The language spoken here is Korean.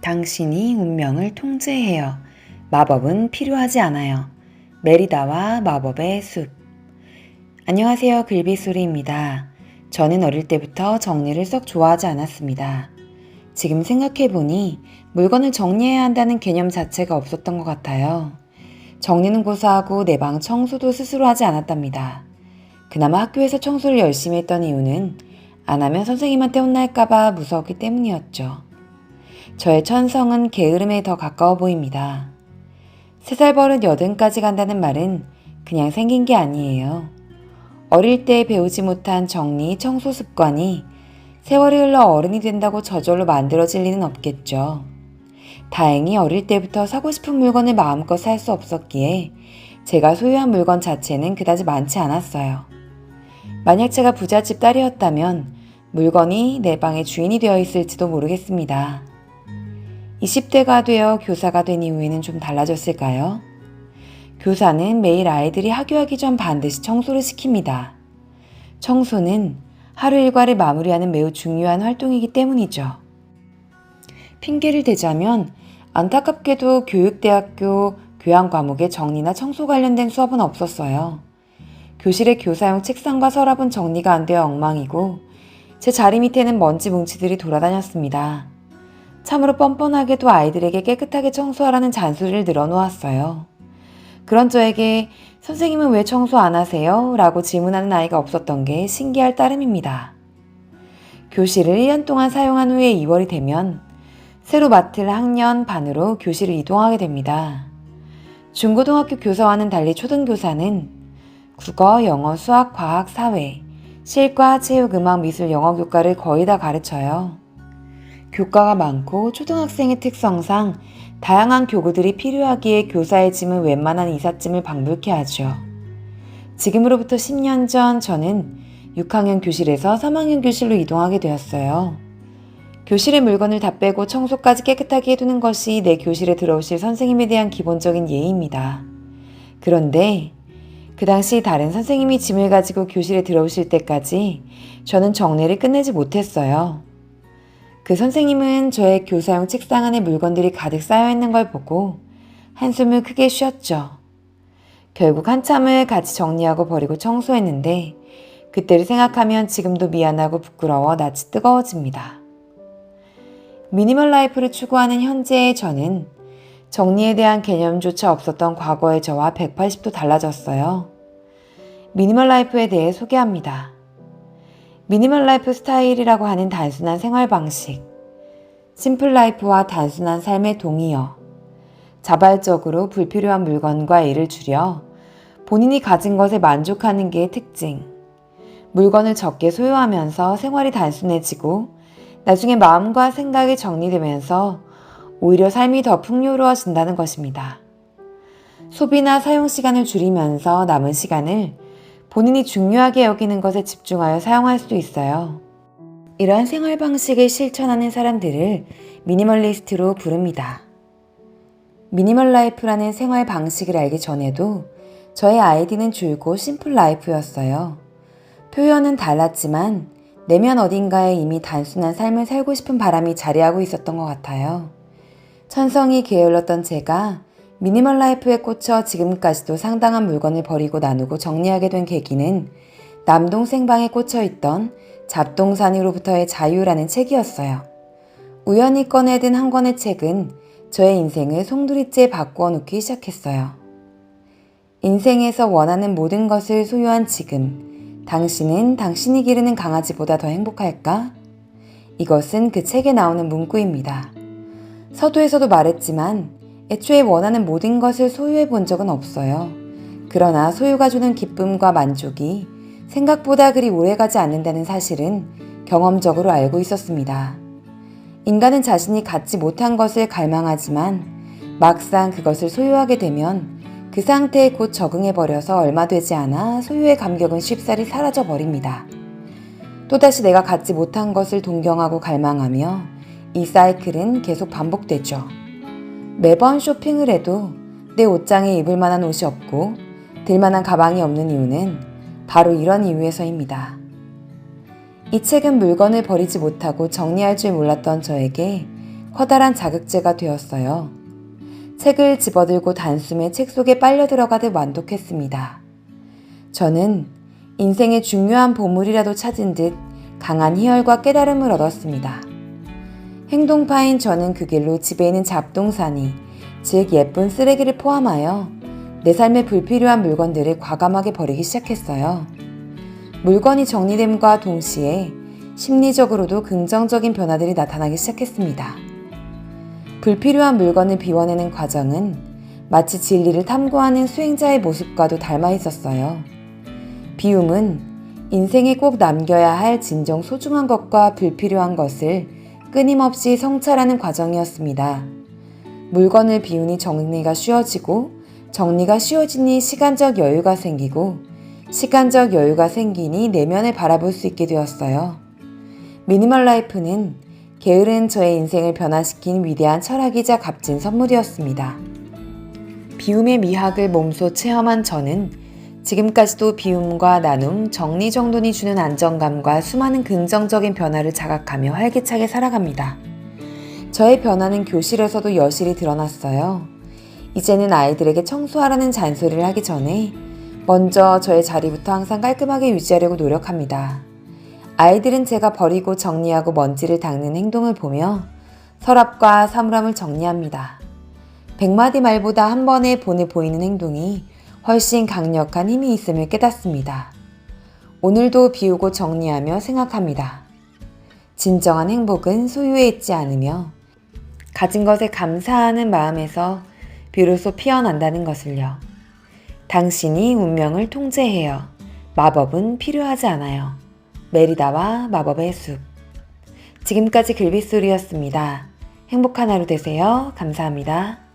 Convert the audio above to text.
당신이 운명을 통제해요. 마법은 필요하지 않아요. 메리다와 마법의 숲. 안녕하세요. 글비소리입니다. 저는 어릴 때부터 정리를 썩 좋아하지 않았습니다. 지금 생각해보니 물건을 정리해야 한다는 개념 자체가 없었던 것 같아요. 정리는 고사하고 내 방 청소도 스스로 하지 않았답니다. 그나마 학교에서 청소를 열심히 했던 이유는 안 하면 선생님한테 혼날까봐 무서웠기 때문이었죠. 저의 천성은 게으름에 더 가까워 보입니다. 3살 버릇 80까지 간다는 말은 그냥 생긴 게 아니에요. 어릴 때 배우지 못한 정리, 청소 습관이 세월이 흘러 어른이 된다고 저절로 만들어질 리는 없겠죠. 다행히 어릴 때부터 사고 싶은 물건을 마음껏 살 수 없었기에 제가 소유한 물건 자체는 그다지 많지 않았어요. 만약 제가 부잣집 딸이었다면 물건이 내 방의 주인이 되어 있을지도 모르겠습니다. 20대가 되어 교사가 된 이후에는 좀 달라졌을까요? 교사는 매일 아이들이 하교하기 전 반드시 청소를 시킵니다. 청소는 하루 일과를 마무리하는 매우 중요한 활동이기 때문이죠. 핑계를 대자면 안타깝게도 교육대학교 교양 과목에 정리나 청소 관련된 수업은 없었어요. 교실의 교사용 책상과 서랍은 정리가 안 되어 엉망이고 제 자리 밑에는 먼지 뭉치들이 돌아다녔습니다. 참으로 뻔뻔하게도 아이들에게 깨끗하게 청소하라는 잔소리를 늘어놓았어요. 그런 저에게 선생님은 왜 청소 안 하세요? 라고 질문하는 아이가 없었던 게 신기할 따름입니다. 교실을 1년 동안 사용한 후에 2월이 되면 새로 맡을 학년 반으로 교실을 이동하게 됩니다. 중고등학교 교사와는 달리 초등교사는 국어, 영어, 수학, 과학, 사회, 실과, 체육, 음악, 미술, 영어 교과를 거의 다 가르쳐요. 교과가 많고 초등학생의 특성상 다양한 교구들이 필요하기에 교사의 짐은 웬만한 이삿짐을 방불케 하죠. 지금으로부터 10년 전 저는 6학년 교실에서 3학년 교실로 이동하게 되었어요. 교실의 물건을 다 빼고 청소까지 깨끗하게 해두는 것이 내 교실에 들어오실 선생님에 대한 기본적인 예의입니다. 그런데 그 당시 다른 선생님이 짐을 가지고 교실에 들어오실 때까지 저는 정리를 끝내지 못했어요. 그 선생님은 저의 교사용 책상 안에 물건들이 가득 쌓여있는 걸 보고 한숨을 크게 쉬었죠. 결국 한참을 같이 정리하고 버리고 청소했는데 그때를 생각하면 지금도 미안하고 부끄러워 낯이 뜨거워집니다. 미니멀 라이프를 추구하는 현재의 저는 정리에 대한 개념조차 없었던 과거의 저와 180도 달라졌어요. 미니멀 라이프에 대해 소개합니다. 미니멀 라이프 스타일이라고 하는 단순한 생활 방식, 심플 라이프와 단순한 삶의 동의어, 자발적으로 불필요한 물건과 일을 줄여 본인이 가진 것에 만족하는 게 특징, 물건을 적게 소유하면서 생활이 단순해지고 나중에 마음과 생각이 정리되면서 오히려 삶이 더 풍요로워진다는 것입니다. 소비나 사용 시간을 줄이면서 남은 시간을 본인이 중요하게 여기는 것에 집중하여 사용할 수도 있어요. 이러한 생활 방식을 실천하는 사람들을 미니멀리스트로 부릅니다. 미니멀 라이프라는 생활 방식을 알기 전에도 저의 아이디는 줄곧 심플 라이프였어요. 표현은 달랐지만 내면 어딘가에 이미 단순한 삶을 살고 싶은 바람이 자리하고 있었던 것 같아요. 천성이 게을렀던 제가 미니멀 라이프에 꽂혀 지금까지도 상당한 물건을 버리고 나누고 정리하게 된 계기는 남동생 방에 꽂혀 있던 잡동사니로부터의 자유라는 책이었어요. 우연히 꺼내든 한 권의 책은 저의 인생을 송두리째 바꾸어 놓기 시작했어요. 인생에서 원하는 모든 것을 소유한 지금, 당신은 당신이 기르는 강아지보다 더 행복할까? 이것은 그 책에 나오는 문구입니다. 서두에서도 말했지만 애초에 원하는 모든 것을 소유해 본 적은 없어요. 그러나 소유가 주는 기쁨과 만족이 생각보다 그리 오래가지 않는다는 사실은 경험적으로 알고 있었습니다. 인간은 자신이 갖지 못한 것을 갈망하지만 막상 그것을 소유하게 되면 그 상태에 곧 적응해버려서 얼마 되지 않아 소유의 감격은 쉽사리 사라져버립니다. 또다시 내가 갖지 못한 것을 동경하고 갈망하며 이 사이클은 계속 반복되죠. 매번 쇼핑을 해도 내 옷장에 입을 만한 옷이 없고 들 만한 가방이 없는 이유는 바로 이런 이유에서입니다. 이 책은 물건을 버리지 못하고 정리할 줄 몰랐던 저에게 커다란 자극제가 되었어요. 책을 집어들고 단숨에 책 속에 빨려 들어가듯 완독했습니다. 저는 인생의 중요한 보물이라도 찾은 듯 강한 희열과 깨달음을 얻었습니다. 행동파인 저는 그 길로 집에 있는 잡동사니, 즉 예쁜 쓰레기를 포함하여 내 삶에 불필요한 물건들을 과감하게 버리기 시작했어요. 물건이 정리됨과 동시에 심리적으로도 긍정적인 변화들이 나타나기 시작했습니다. 불필요한 물건을 비워내는 과정은 마치 진리를 탐구하는 수행자의 모습과도 닮아 있었어요. 비움은 인생에 꼭 남겨야 할 진정 소중한 것과 불필요한 것을 끊임없이 성찰하는 과정이었습니다. 물건을 비우니 정리가 쉬워지고, 정리가 쉬워지니 시간적 여유가 생기고, 시간적 여유가 생기니 내면을 바라볼 수 있게 되었어요. 미니멀 라이프는 게으른 저의 인생을 변화시킨 위대한 철학이자 값진 선물이었습니다. 비움의 미학을 몸소 체험한 저는 지금까지도 비움과 나눔, 정리정돈이 주는 안정감과 수많은 긍정적인 변화를 자각하며 활기차게 살아갑니다. 저의 변화는 교실에서도 여실히 드러났어요. 이제는 아이들에게 청소하라는 잔소리를 하기 전에 먼저 저의 자리부터 항상 깔끔하게 유지하려고 노력합니다. 아이들은 제가 버리고 정리하고 먼지를 닦는 행동을 보며 서랍과 사물함을 정리합니다. 100마디 말보다 한 번에 본을 보이는 행동이 훨씬 강력한 힘이 있음을 깨닫습니다. 오늘도 비우고 정리하며 생각합니다. 진정한 행복은 소유에 있지 않으며 가진 것에 감사하는 마음에서 비로소 피어난다는 것을요. 당신이 운명을 통제해요. 마법은 필요하지 않아요. 메리다와 마법의 숲. 지금까지 글빗소리였습니다. 행복한 하루 되세요. 감사합니다.